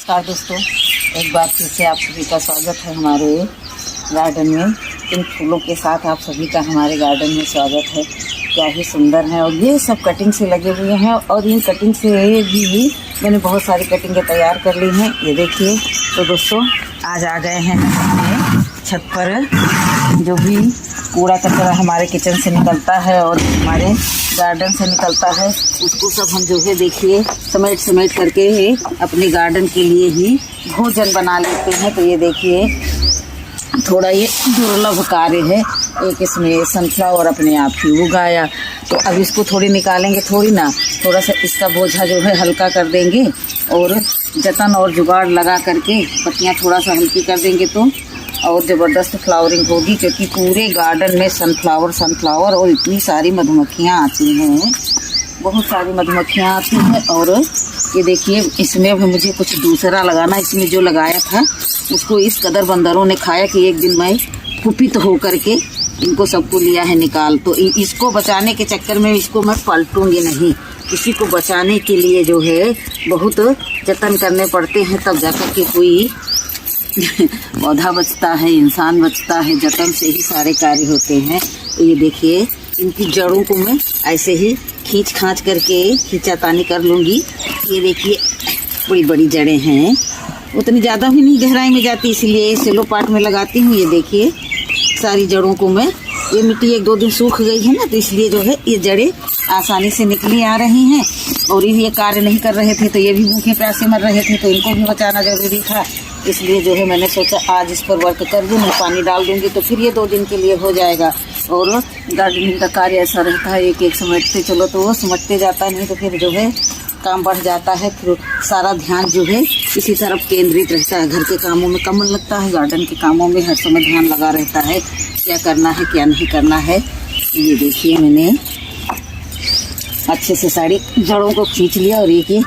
नमस्कार दोस्तों, एक बार फिर से आप सभी का स्वागत है हमारे गार्डन में। इन फूलों के साथ आप सभी का हमारे गार्डन में स्वागत है। क्या ही सुंदर है। और ये सब कटिंग से लगे हुए हैं और इन कटिंग से भी मैंने बहुत सारी कटिंगें तैयार कर ली हैं। ये देखिए। तो दोस्तों आज आ गए हैं हम छत पर। जो भी कूड़ा कचरा हमारे किचन से निकलता है और हमारे गार्डन से निकलता है, उसको सब हम जो है देखिए समेट करके अपने गार्डन के लिए ही भोजन बना लेते हैं। तो ये देखिए थोड़ा ये दुर्लभ कार्य है। एक इसमें सनफ्लावर अपने आप ही उगाया, तो अब इसको थोड़ी निकालेंगे थोड़ी ना, थोड़ा सा इसका बोझा जो है हल्का कर देंगे और जतन और जुगाड़ लगा करके पत्तियाँ थोड़ा सा हल्की कर देंगे तो और ज़बरदस्त फ्लावरिंग होगी। क्योंकि पूरे गार्डन में सनफ्लावर और इतनी सारी मधुमक्खियाँ आती हैं, बहुत सारी मधुमक्खियाँ आती हैं। और ये देखिए इसमें भी मुझे कुछ दूसरा लगाना। इसमें जो लगाया था उसको इस कदर बंदरों ने खाया कि एक दिन मैं कुपित होकर के इनको सबको लिया है निकाल। तो इसको बचाने के चक्कर में इसको मैं पलटूंगी नहीं। किसी को बचाने के लिए जो है बहुत जतन करने पड़ते हैं, तब जाकर के कोई पौधा बचता है, इंसान बचता है। जतन से ही सारे कार्य होते हैं। तो ये देखिए इनकी जड़ों को मैं ऐसे ही खींच करके खींचातानी कर लूँगी। ये देखिए बड़ी बड़ी जड़ें हैं, उतनी ज़्यादा भी नहीं गहराई में जाती, इसलिए सेलो पाट में लगाती हूँ। ये देखिए सारी जड़ों को मैं, ये मिट्टी एक दो दिन सूख गई है ना, तो इसलिए जो है ये जड़ें आसानी से निकली आ रही हैं। और ये कार्य नहीं कर रहे थे तो ये भी भूखे प्यासे मर रहे थे, तो इनको भी बचाना जरूरी था। इसलिए जो है मैंने सोचा आज इस पर वर्क कर दूँ, मैं पानी डाल दूँगी तो फिर ये 2 दिन के लिए हो जाएगा। और गार्डनिंग का कार्य ऐसा रहता है, एक समेटते चलो तो वो समटते जाता, नहीं तो फिर जो है काम बढ़ जाता है। फिर सारा ध्यान जो है इसी तरफ केंद्रित रहता है। घर के कामों में कम लगता है, गार्डन के कामों में हर समय ध्यान लगा रहता है, क्या करना है क्या नहीं करना है। ये देखिए मैंने अच्छे से सारी जड़ों को खींच लिया। और ये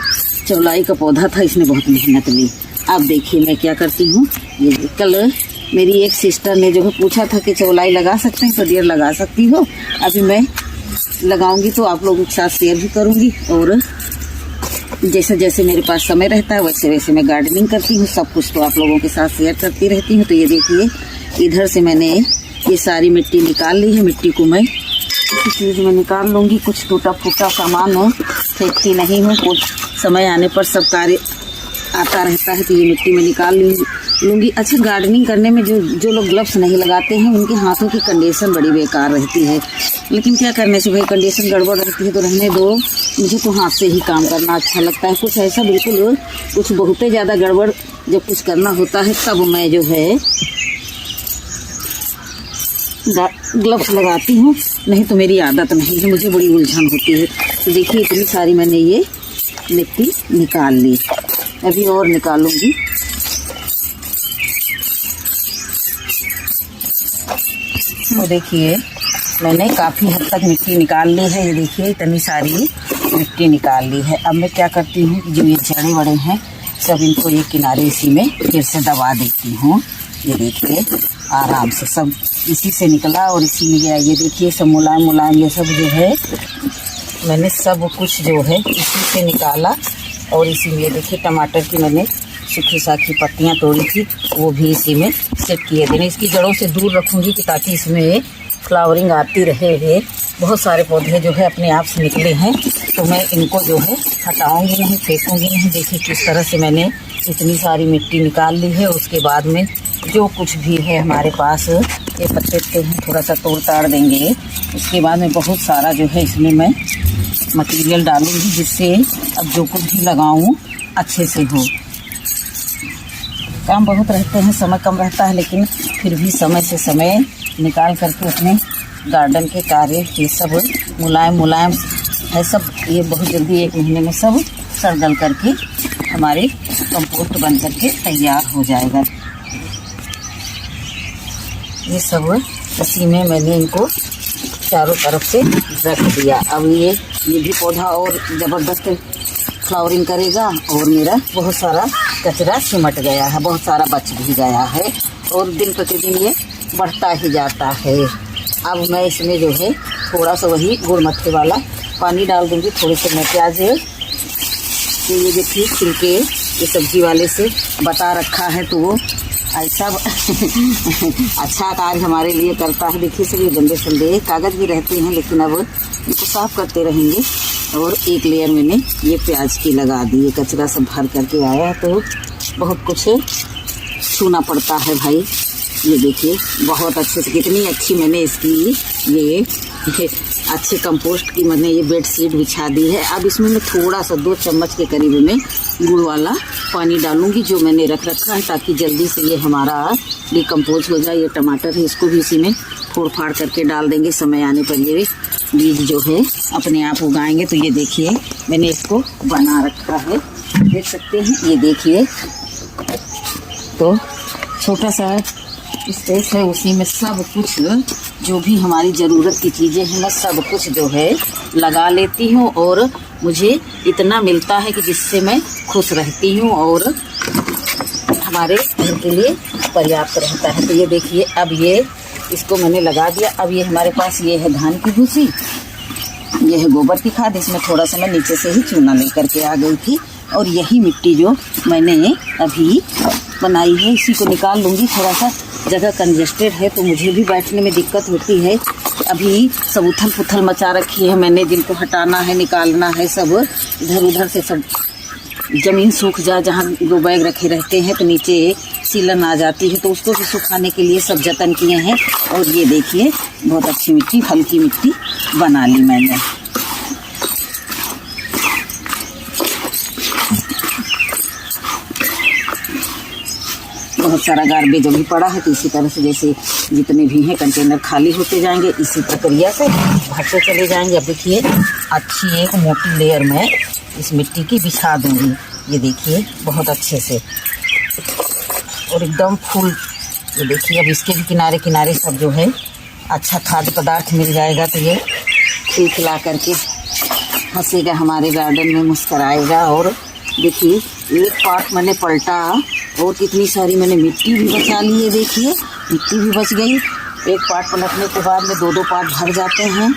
चौलाई का पौधा था, इसने बहुत मेहनत ली। अब देखिए मैं क्या करती हूँ। ये कल मेरी एक सिस्टर ने जो है पूछा था कि चौलाई लगा सकते हैं, तो डियर लगा सकती हो। अभी मैं लगाऊंगी तो आप लोगों के साथ शेयर भी करूँगी। और जैसे जैसे मेरे पास समय रहता है वैसे वैसे मैं गार्डनिंग करती हूँ, सब कुछ तो आप लोगों के साथ शेयर करती रहती हूँ। तो ये देखिए इधर से मैंने ये सारी मिट्टी निकाल ली है। मिट्टी को मैं किसी चीज़ में निकाल लूँगी, कुछ टूटा फूटा सामान हो फेंकती नहीं हूँ। कुछ समय आने पर सब कार्य आता रहता है, तो ये मिट्टी में निकाल लूँगी। अच्छा, गार्डनिंग करने में जो लोग ग्लव्स नहीं लगाते हैं उनके हाथों की कंडीशन बड़ी बेकार रहती है। लेकिन क्या करने से भाई, कंडीशन गड़बड़ रहती है तो रहने दो। मुझे तो हाथ से ही काम करना अच्छा लगता है। कुछ ऐसा बिल्कुल कुछ बहुत ही ज़्यादा गड़बड़ जब कुछ करना होता है तब मैं जो है ग्लव्स लगाती हूँ, नहीं तो मेरी आदत नहीं है, मुझे बड़ी उलझन होती है। तो देखिए इतनी सारी मैंने ये मिट्टी निकाल ली, अभी और निकालूंगी। तो देखिए मैंने काफ़ी हद तक मिट्टी निकाल ली है। ये देखिए इतनी सारी मिट्टी निकाल ली है। अब मैं क्या करती हूँ कि जो ये जड़ें बड़े हैं सब इनको ये किनारे इसी में फिर से दबा देती हूँ। ये देखिए आराम से सब इसी से निकला और इसी में गया। ये देखिए सब मुलायम ये सब जो है मैंने सब कुछ जो है इसी से निकाला। और इसी में देखिए टमाटर की मैंने सूखी साखी पत्तियां तोड़ी थी, वो भी इसी में सेट किए थे। मैं इसकी जड़ों से दूर रखूँगी कि ताकि इसमें फ्लावरिंग आती रहे। बहुत सारे पौधे जो है अपने आप से निकले हैं, तो मैं इनको जो है हटाऊंगी नहीं, फेंकूंगी नहीं। देखिए किस तरह से मैंने इतनी सारी मिट्टी निकाल ली है। उसके बाद में जो कुछ भी है हमारे पास, ये पत्ते हैं थोड़ा सा तोड़ ताड़ देंगे। उसके बाद में बहुत सारा जो है इसमें मैं मटेरियल डालूंगी, जिससे अब जो कुछ भी लगाऊं अच्छे से हो। काम बहुत रहते हैं, समय कम रहता है, लेकिन फिर भी समय से समय निकाल करके अपने गार्डन के कार्य ये सब मुलायम है सब। ये बहुत जल्दी 1 महीने में सब सड़ गल करके हमारे कंपोस्ट बन करके तैयार हो जाएगा। ये सब इसी में मैंने इनको चारों तरफ से रख दिया। अब ये भी पौधा और ज़बरदस्त फ्लावरिंग करेगा। और मेरा बहुत सारा कचरा सिमट गया है, बहुत सारा बच भी गया है और दिन प्रतिदिन ये बढ़ता ही जाता है। अब मैं इसमें जो है थोड़ा सा वही गुड़ मट्ठे वाला पानी डाल दूँगी। थोड़े से मैं प्याज ये देखिए छिलके ये सब्जी वाले से बता रखा है, तो वो ऐसा अच्छा कार्य हमारे लिए करता है। देखिए सब ये गंदे संदे कागज़ भी रहते हैं, लेकिन अब इनको साफ़ करते रहेंगे। और एक लेयर मैंने ये प्याज की लगा दी, ये कचरा सब भर करके आया, तो बहुत कुछ छूना पड़ता है भाई। ये देखिए बहुत अच्छे से, कितनी अच्छी मैंने इसकी ये अच्छे कंपोस्ट की मैंने ये बेड शीट बिछा दी है। अब इसमें मैं थोड़ा सा 2 चम्मच के करीब में गुड़ वाला पानी डालूंगी, जो मैंने रख रखा है, ताकि जल्दी से ये हमारा डिकम्पोज हो जाए। ये टमाटर है, इसको भी इसी में फोड़ फाड़ करके डाल देंगे। समय आने पर ये बीज जो है अपने आप उगाएंगे। तो ये देखिए मैंने इसको बना रखा है, देख सकते हैं। ये देखिए तो छोटा सा स्पेस है, उसी में सब कुछ जो भी हमारी ज़रूरत की चीज़ें हैं मैं सब कुछ जो है लगा लेती हूँ, और मुझे इतना मिलता है कि जिससे मैं खुश रहती हूँ और हमारे घर के लिए पर्याप्त रहता है। तो ये देखिए अब ये इसको मैंने लगा दिया। अब ये हमारे पास ये है धान की भूसी, ये है गोबर की खाद। इसमें थोड़ा सा मैं नीचे से ही चूना लेकर के आ गई थी, और यही मिट्टी जो मैंने अभी बनाई है इसी को निकाल लूँगी। थोड़ा सा जगह कंजेस्टेड है तो मुझे भी बैठने में दिक्कत होती है। अभी सब उथल पुथल मचा रखी है मैंने, जिनको हटाना है निकालना है, सब इधर उधर से सब ज़मीन सूख जा, जहाँ 2 बैग रखे रहते हैं तो नीचे सीलन आ जाती है, तो उसको भी सुखाने के लिए सब जतन किए हैं। और ये देखिए बहुत अच्छी मिट्टी, हल्की मिट्टी बना ली मैंने। बहुत सारा गार्बेज अभी पड़ा है, तो इसी तरह से जैसे जितने भी हैं कंटेनर खाली होते जाएंगे, इसी प्रक्रिया से भरते चले जाएंगे। अब देखिए अच्छी एक मोटी लेयर में इस मिट्टी की बिछा दूंगी, ये देखिए बहुत अच्छे से, और एकदम फुल। ये देखिए अब इसके भी किनारे किनारे सब जो है अच्छा खाद्य पदार्थ मिल जाएगा, तो ये खिला करके हंसेगा, हमारे गार्डन में मुस्कराएगा। और देखिए एक पार्ट मैंने पलटा और कितनी सारी मैंने मिट्टी भी बचा ली है। देखिए मिट्टी भी बच गई। एक पार्ट पलटने के बाद में 2-2 पार्ट भर जाते हैं।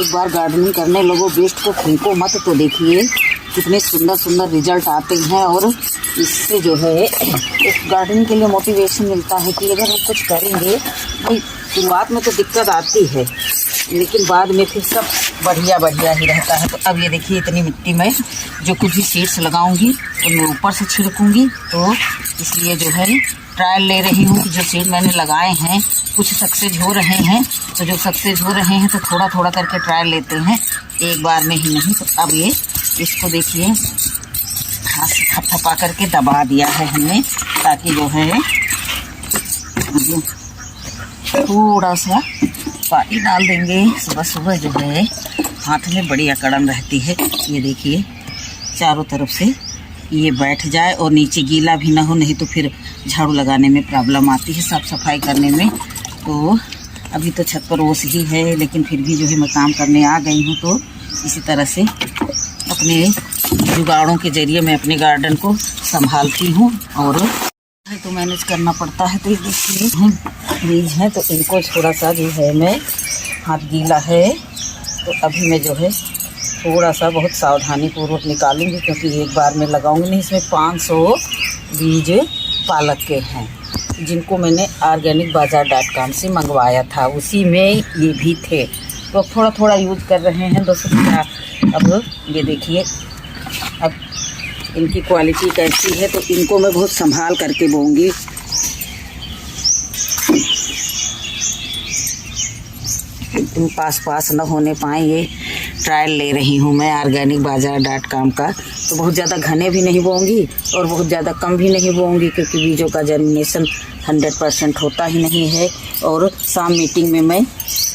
एक बार गार्डनिंग करने लोगों, वेस्ट को फेंको मत। तो देखिए कितने सुंदर सुंदर रिजल्ट आते हैं, और इससे जो है एक गार्डनिंग के लिए मोटिवेशन मिलता है कि अगर हम कुछ करेंगे, भाई शुरुआत में तो दिक्कत आती है, लेकिन बाद में फिर सब बढ़िया बढ़िया ही रहता है। तो अब ये देखिए इतनी मिट्टी में जो कुछ भी सीड्स लगाऊंगी उनमें ऊपर से छिड़कूंगी, तो इसलिए जो है ट्रायल ले रही हूँ कि जो सीड मैंने लगाए हैं कुछ सक्सेस हो रहे हैं, तो जो सक्सेस हो रहे हैं तो थोड़ा थोड़ा करके ट्रायल लेते हैं, एक बार में ही नहीं। तो अब ये इसको देखिए हाथ से थपथपा करके दबा दिया है हमने, ताकि जो है थोड़ा सा पानी डाल देंगे। सुबह सुबह जो है हाथ में बड़ी अकड़न रहती है। ये देखिए चारों तरफ से ये बैठ जाए और नीचे गीला भी ना हो, नहीं तो फिर झाड़ू लगाने में प्रॉब्लम आती है, साफ़ सफाई करने में। तो अभी तो छत पर ओस ही है, लेकिन फिर भी जो है मैं काम करने आ गई हूँ, तो इसी तरह से अपने जुगाड़ों के ज़रिए मैं अपने गार्डन को संभालती हूँ। और तो मैनेज करना पड़ता है। तो देखिए बीज हैं, तो इनको थोड़ा सा जो है मैं, हाथ गीला है तो अभी मैं जो है थोड़ा सा बहुत सावधानी पूर्वक निकालूंगी, क्योंकि एक बार में लगाऊंगी नहीं। इसमें 500 बीज पालक के हैं, जिनको मैंने organicbazaar.com से मंगवाया था, उसी में ये भी थे। तो थोड़ा थोड़ा यूज कर रहे हैं दोस्तों। अब ये देखिए अब इनकी क्वालिटी कैसी है, तो इनको मैं बहुत संभाल करके बोऊंगी। एकदम पास न होने पाए, ये ट्रायल ले रही हूँ मैं organicbazaar.com का। तो बहुत ज़्यादा घने भी नहीं बोऊंगी और बहुत ज़्यादा कम भी नहीं बोऊंगी, क्योंकि बीजों का जर्मिनेशन 100% होता ही नहीं है। और शाम मीटिंग में मैं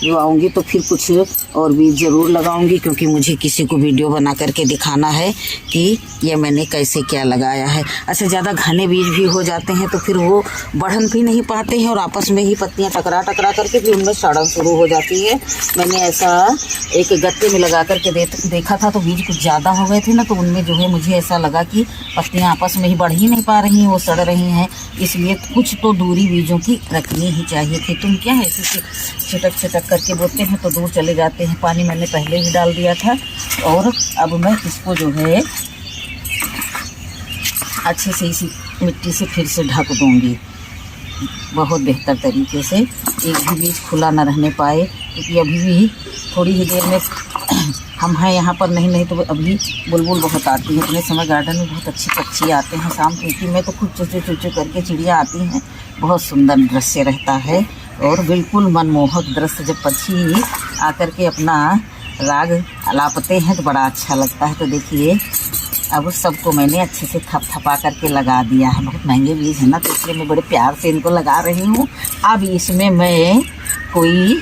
जो आऊँगी तो फिर कुछ और बीज ज़रूर लगाऊंगी, क्योंकि मुझे किसी को वीडियो बना करके दिखाना है कि ये मैंने कैसे क्या लगाया है। ऐसे ज़्यादा घने बीज भी हो जाते हैं तो फिर वो बढ़न भी नहीं पाते हैं, और आपस में ही पत्तियाँ टकरा टकरा करके फिर उनमें सड़न शुरू हो जाती है। मैंने ऐसा एक गत्ते में लगा करके देखा था, तो बीज कुछ ज़्यादा हो गए थे ना, तो उनमें जो है मुझे ऐसा लगा कि पत्तियाँ आपस में ही बढ़ ही नहीं पा रही हैं, वो सड़ रही हैं। इसलिए कुछ तो दूरी बीजों की रखनी ही चाहिए थी। तुम क्या है ऐसे छिटक छिटक करके बोते हैं तो दूर चले जाते हैं। पानी मैंने पहले ही डाल दिया था, और अब मैं इसको जो है अच्छे से इसी मिट्टी से फिर से ढक दूँगी बहुत बेहतर तरीके से, एक भी बीज खुला न रहने पाए, क्योंकि अभी भी थोड़ी ही देर में हम हैं यहाँ पर, नहीं तो अभी बुलबुल बहुत आती है। इतने समय गार्डन में बहुत अच्छे पक्षी आते हैं, शाम की में तो खुद चूचू करके चिड़िया आती हैं, बहुत सुंदर दृश्य रहता है और बिल्कुल मनमोहक दृश्य। जब पक्षी आकर के अपना राग अलापते हैं तो बड़ा अच्छा लगता है। तो देखिए अब सबको मैंने अच्छे से थपथपा करके लगा दिया है। बहुत महंगे बीज है ना, तो इसलिए मैं बड़े प्यार से इनको लगा रही हूँ। अब इसमें मैं कोई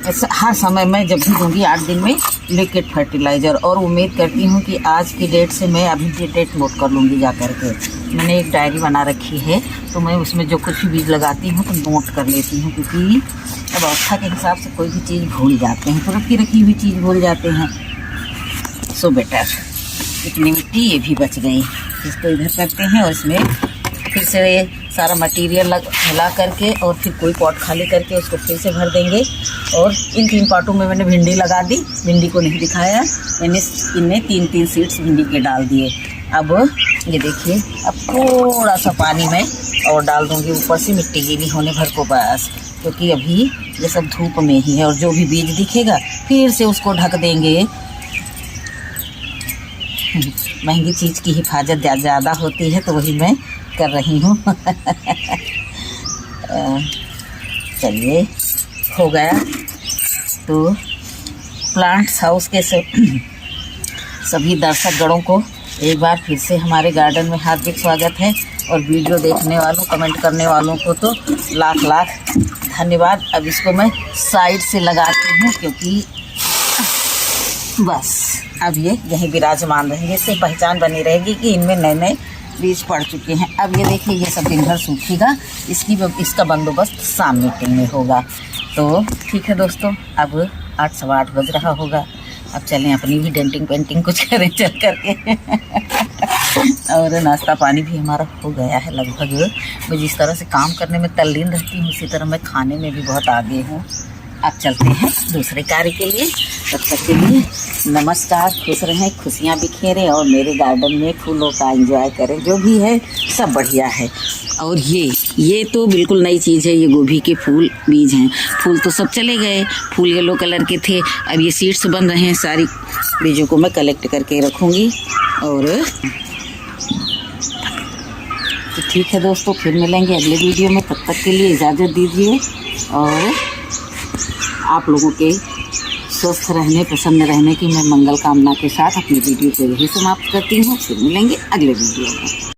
हर समय मैं जब भी दूँगी 8 दिन में लिक्विड फर्टिलाइज़र, और उम्मीद करती हूँ कि आज की डेट से मैं अभी की डेट नोट कर लूँगी जा कर के। मैंने एक डायरी बना रखी है, तो मैं उसमें जो कुछ भी बीज लगाती हूँ तो नोट कर लेती हूँ, क्योंकि अब अवस्था के हिसाब से कोई भी चीज़ भूल जाते हैं, तुरंत की रखी हुई चीज़ भूल जाते हैं। सो बेटर इतनी मिट्टी ये भी बच गई, इसको इधर करते हैं और इसमें फिर से सारा मटेरियल मिला करके और फिर कोई पॉट खाली करके उसको फिर से भर देंगे। और इन 3 पॉटों में मैंने भिंडी लगा दी, भिंडी को नहीं दिखाया मैंने, इनमें 3 सीड्स भिंडी के डाल दिए। अब ये देखिए, अब थोड़ा सा पानी मैं और डाल दूँगी ऊपर से, मिट्टी गीली होने भर को बस, क्योंकि अभी ये सब धूप में ही है। और जो भी बीज दिखेगा फिर से उसको ढक देंगे। महंगी चीज़ की हिफाजत ज़्यादा होती है, तो वही मैं कर रही हूँ। चलिए हो गया। तो प्लांट्स हाउस के सभी दर्शक गणों को एक बार फिर से हमारे गार्डन में हार्दिक स्वागत है, और वीडियो देखने वालों, कमेंट करने वालों को तो लाख धन्यवाद। अब इसको मैं साइड से लगाती हूँ, क्योंकि बस अब ये यहीं विराजमान रहेंगे, इससे पहचान बनी रहेगी कि इनमें नए बीज पड़ चुके हैं। अब ये देखिए, ये सब दिन भर सूखेगा, इसका बंदोबस्त शाम मीटिंग में होगा। तो ठीक है दोस्तों, अब 8 सवा 8 बज रहा होगा। अब चलें अपनी भी डेंटिंग पेंटिंग कुछ करें चल करके। और नाश्ता पानी भी हमारा हो गया है लगभग। मैं जिस तरह से काम करने में तल्लीन रहती हूँ, उसी तरह मैं खाने में भी बहुत आगे हूँ। अब चलते हैं दूसरे कार्य के लिए। तब तक के लिए नमस्कार, खुश रहें, खुशियाँ बिखेरें और मेरे गार्डन में फूलों का एंजॉय करें। जो भी है सब बढ़िया है। और ये तो बिल्कुल नई चीज़ है, ये गोभी के फूल बीज हैं। फूल तो सब चले गए, फूल येलो कलर के थे, अब ये सीड्स बन रहे हैं। सारी बीजों को मैं कलेक्ट करके रखूँगी। और तो ठीक है दोस्तों, फिर मिलेंगे अगले वीडियो में। तब तक के लिए इजाज़त दीजिए, और आप लोगों के स्वस्थ रहने, प्रसन्न रहने की मैं मंगल कामना के साथ अपनी वीडियो को यही समाप्त करती हूँ। फिर मिलेंगे अगले वीडियो में।